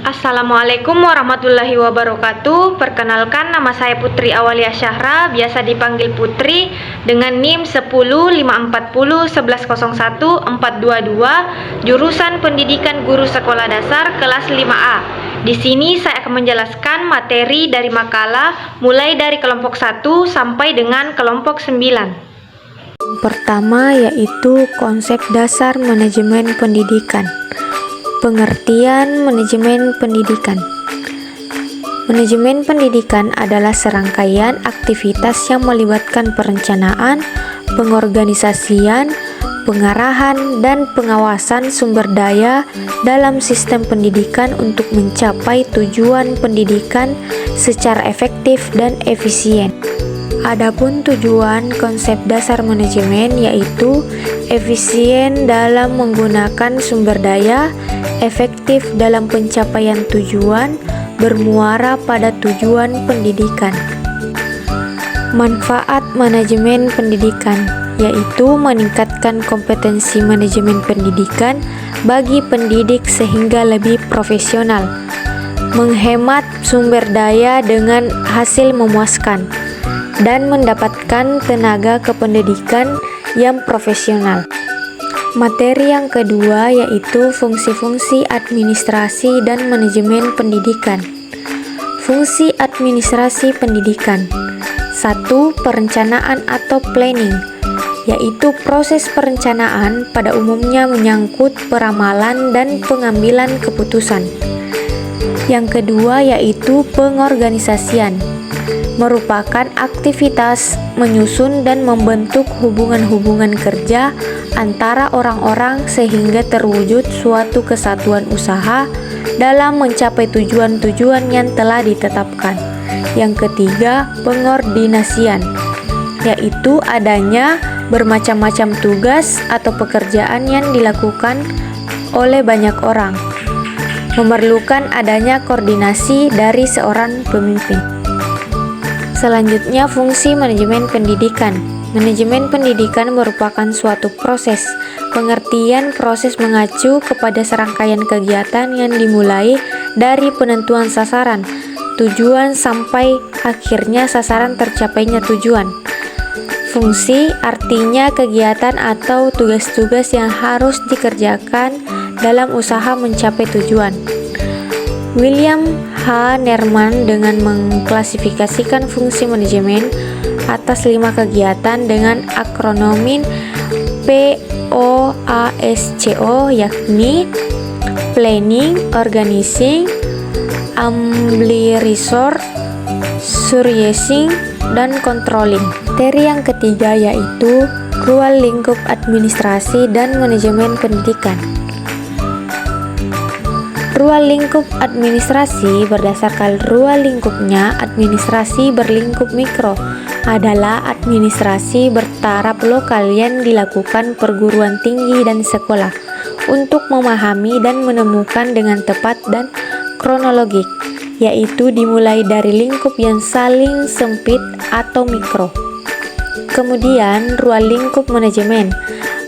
Assalamualaikum warahmatullahi wabarakatuh. Perkenalkan, nama saya Putri Awalia Syahra, biasa dipanggil Putri, dengan NIM 1054011422, jurusan Pendidikan Guru Sekolah Dasar kelas 5A. Di sini saya akan menjelaskan materi dari makalah mulai dari kelompok 1 sampai dengan kelompok 9. Pertama yaitu konsep dasar manajemen pendidikan. Pengertian manajemen pendidikan. Manajemen pendidikan adalah serangkaian aktivitas yang melibatkan perencanaan, pengorganisasian, pengarahan, dan pengawasan sumber daya dalam sistem pendidikan untuk mencapai tujuan pendidikan secara efektif dan efisien. Adapun tujuan konsep dasar manajemen yaitu efisien dalam menggunakan sumber daya, efektif dalam pencapaian tujuan, bermuara pada tujuan pendidikan. Manfaat manajemen pendidikan yaitu meningkatkan kompetensi manajemen pendidikan bagi pendidik sehingga lebih profesional, menghemat sumber daya dengan hasil memuaskan, dan mendapatkan tenaga kependidikan yang profesional. Materi yang kedua yaitu fungsi-fungsi administrasi dan manajemen pendidikan. Fungsi administrasi pendidikan. 1. Perencanaan atau planning, yaitu proses perencanaan pada umumnya menyangkut peramalan dan pengambilan keputusan. Yang kedua yaitu pengorganisasian, merupakan aktivitas menyusun dan membentuk hubungan-hubungan kerja antara orang-orang sehingga terwujud suatu kesatuan usaha dalam mencapai tujuan-tujuan yang telah ditetapkan. Yang ketiga, pengordinasian, yaitu adanya bermacam-macam tugas atau pekerjaan yang dilakukan oleh banyak orang, memerlukan adanya koordinasi dari seorang pemimpin. Selanjutnya, fungsi manajemen pendidikan. Manajemen pendidikan merupakan suatu proses. Pengertian proses mengacu kepada serangkaian kegiatan yang dimulai dari penentuan sasaran, tujuan sampai akhirnya sasaran tercapainya tujuan. Fungsi artinya kegiatan atau tugas-tugas yang harus dikerjakan dalam usaha mencapai tujuan. William H. Nerman dengan mengklasifikasikan fungsi manajemen atas 5 kegiatan dengan akronim POASCO, yakni planning, organizing, resource, surveying, dan controlling. Materi yang ketiga yaitu ruang lingkup administrasi dan manajemen pendidikan. Ruang lingkup administrasi berdasarkan ruang lingkupnya, administrasi berlingkup mikro adalah administrasi bertaraf lokal yang dilakukan perguruan tinggi dan sekolah untuk memahami dan menemukan dengan tepat dan kronologik, yaitu dimulai dari lingkup yang saling sempit atau mikro. Kemudian, ruang lingkup manajemen.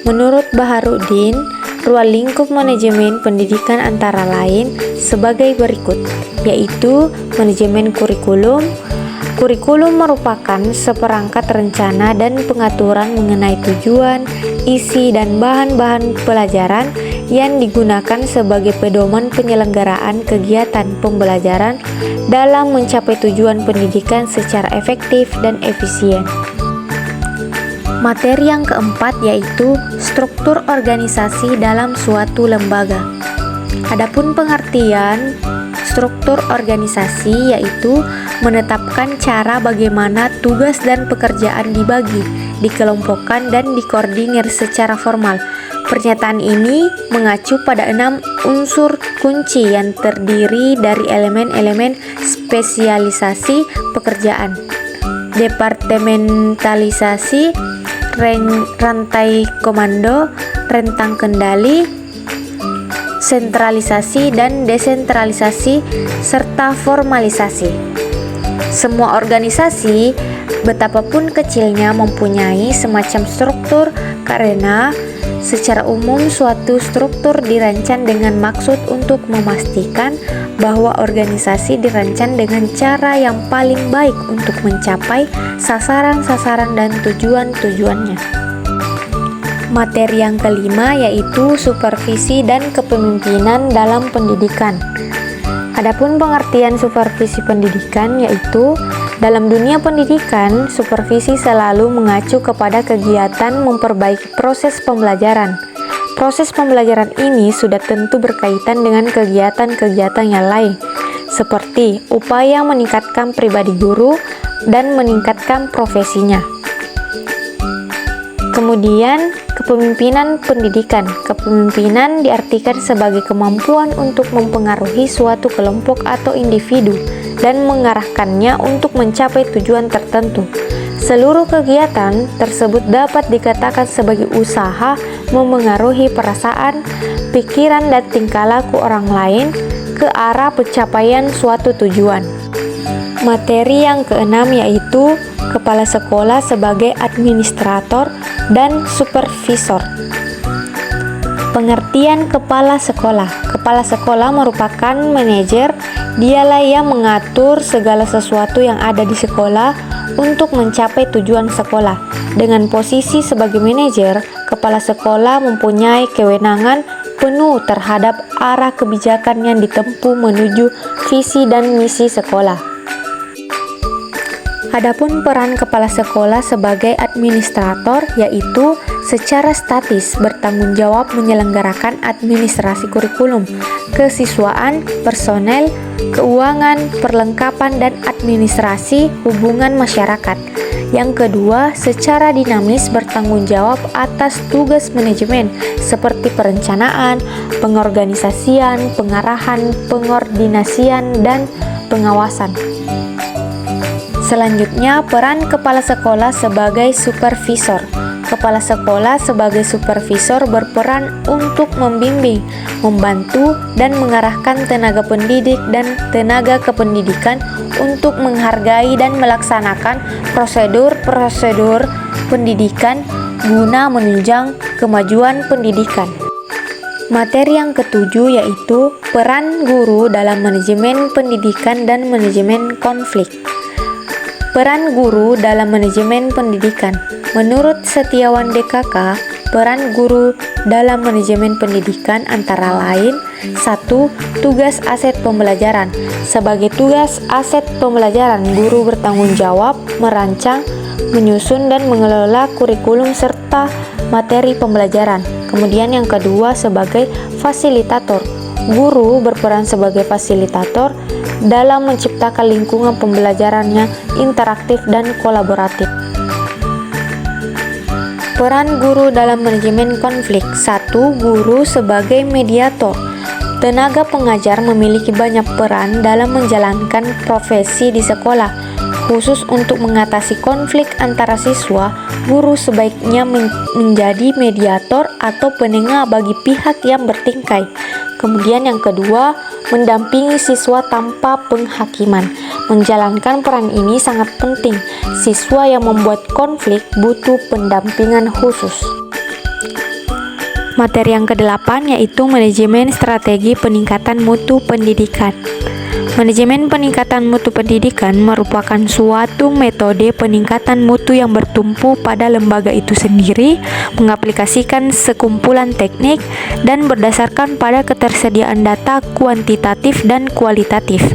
Menurut Baharudin, ruang lingkup manajemen pendidikan antara lain sebagai berikut, yaitu manajemen kurikulum. Kurikulum merupakan seperangkat rencana dan pengaturan mengenai tujuan, isi, dan bahan-bahan pelajaran yang digunakan sebagai pedoman penyelenggaraan kegiatan pembelajaran dalam mencapai tujuan pendidikan secara efektif dan efisien. Materi yang keempat yaitu struktur organisasi dalam suatu lembaga. Adapun pengertian struktur organisasi yaitu menetapkan cara bagaimana tugas dan pekerjaan dibagi, dikelompokkan, dan dikoordinir secara formal. Pernyataan ini mengacu pada 6 unsur kunci yang terdiri dari elemen-elemen spesialisasi pekerjaan, departementalisasi, rantai komando, rentang kendali, sentralisasi dan desentralisasi, serta formalisasi. Semua organisasi, betapapun kecilnya, mempunyai semacam struktur karena Secara umum, suatu struktur dirancang dengan maksud untuk memastikan bahwa organisasi dirancang dengan cara yang paling baik untuk mencapai sasaran-sasaran dan tujuan-tujuannya. Materi yang kelima yaitu supervisi dan kepemimpinan dalam pendidikan. Adapun pengertian supervisi pendidikan yaitu dalam dunia pendidikan, supervisi selalu mengacu kepada kegiatan memperbaiki proses pembelajaran. Proses pembelajaran ini sudah tentu berkaitan dengan kegiatan-kegiatan yang lain, seperti upaya meningkatkan pribadi guru dan meningkatkan profesinya. Kemudian, kepemimpinan pendidikan. Kepemimpinan diartikan sebagai kemampuan untuk mempengaruhi suatu kelompok atau individu dan mengarahkannya untuk mencapai tujuan tertentu. Seluruh kegiatan tersebut dapat dikatakan sebagai usaha memengaruhi perasaan, pikiran, dan tingkah laku orang lain ke arah pencapaian suatu tujuan. Materi yang keenam yaitu kepala sekolah sebagai administrator dan supervisor. Pengertian kepala sekolah. Kepala sekolah merupakan manajer. Dialah yang mengatur segala sesuatu yang ada di sekolah untuk mencapai tujuan sekolah. Dengan posisi sebagai manajer, kepala sekolah mempunyai kewenangan penuh terhadap arah kebijakan yang ditempuh menuju visi dan misi sekolah. Adapun peran kepala sekolah sebagai administrator yaitu secara statis bertanggung jawab menyelenggarakan administrasi kurikulum, kesiswaan, personel, keuangan, perlengkapan, dan administrasi hubungan masyarakat. Yang kedua, secara dinamis bertanggung jawab atas tugas manajemen seperti perencanaan, pengorganisasian, pengarahan, pengordinasian, dan pengawasan. Selanjutnya, peran kepala sekolah sebagai supervisor. Kepala sekolah sebagai supervisor berperan untuk membimbing, membantu, dan mengarahkan tenaga pendidik dan tenaga kependidikan untuk menghargai dan melaksanakan prosedur-prosedur pendidikan guna menunjang kemajuan pendidikan. Materi yang ketujuh yaitu peran guru dalam manajemen pendidikan dan manajemen konflik. Peran guru dalam manajemen pendidikan. Menurut Setiawan DKK, peran guru dalam manajemen pendidikan antara lain 1. Tugas aset pembelajaran. Sebagai tugas aset pembelajaran, guru bertanggung jawab merancang, menyusun, dan mengelola kurikulum serta materi pembelajaran. Kemudian yang kedua sebagai fasilitator. Guru berperan sebagai fasilitator dalam menciptakan lingkungan pembelajarannya interaktif dan kolaboratif. Peran guru dalam manajemen konflik. 1. Guru sebagai mediator. Tenaga pengajar memiliki banyak peran dalam menjalankan profesi di sekolah. Khusus untuk mengatasi konflik antara siswa, guru sebaiknya menjadi mediator atau penengah bagi pihak yang bertikai. Kemudian yang kedua, mendampingi siswa tanpa penghakiman. Menjalankan peran ini sangat penting. Siswa yang membuat konflik butuh pendampingan khusus. Materi yang ke-8 yaitu manajemen strategi peningkatan mutu pendidikan. Manajemen peningkatan mutu pendidikan merupakan suatu metode peningkatan mutu yang bertumpu pada lembaga itu sendiri, mengaplikasikan sekumpulan teknik, dan berdasarkan pada ketersediaan data kuantitatif dan kualitatif,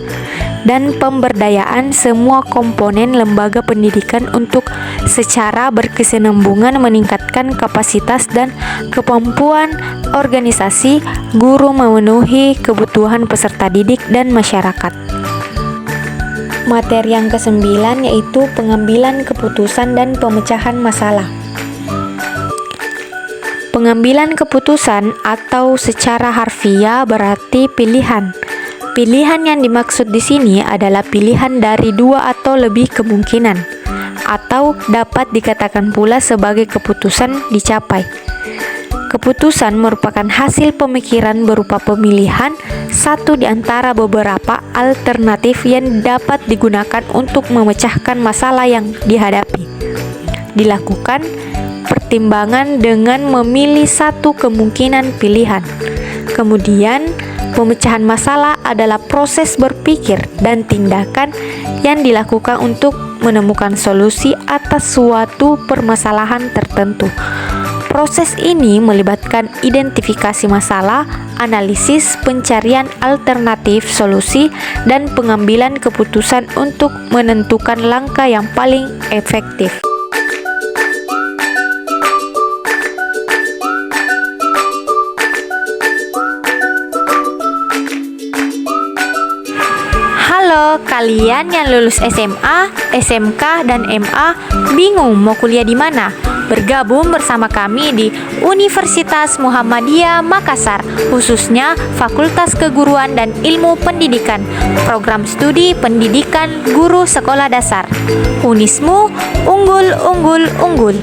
dan pemberdayaan semua komponen lembaga pendidikan untuk secara berkesinambungan meningkatkan kapasitas dan kemampuan organisasi guru memenuhi kebutuhan peserta didik dan masyarakat. Materi yang ke-9 yaitu pengambilan keputusan dan pemecahan masalah. Pengambilan keputusan atau secara harfiah berarti pilihan. Pilihan yang dimaksud di sini adalah pilihan dari dua atau lebih kemungkinan, atau dapat dikatakan pula sebagai keputusan dicapai. Keputusan merupakan hasil pemikiran berupa pemilihan satu di antara beberapa alternatif yang dapat digunakan untuk memecahkan masalah yang dihadapi. Dilakukan pertimbangan dengan memilih satu kemungkinan pilihan. Kemudian, pemecahan masalah adalah proses berpikir dan tindakan yang dilakukan untuk menemukan solusi atas suatu permasalahan tertentu. Proses ini melibatkan identifikasi masalah, analisis, pencarian alternatif solusi, dan pengambilan keputusan untuk menentukan langkah yang paling efektif. Halo, kalian yang lulus SMA, SMK, dan MA bingung mau kuliah di mana? Bergabung bersama kami di Universitas Muhammadiyah Makassar, khususnya Fakultas Keguruan dan Ilmu Pendidikan, Program Studi Pendidikan Guru Sekolah Dasar. Unismu unggul, unggul, unggul.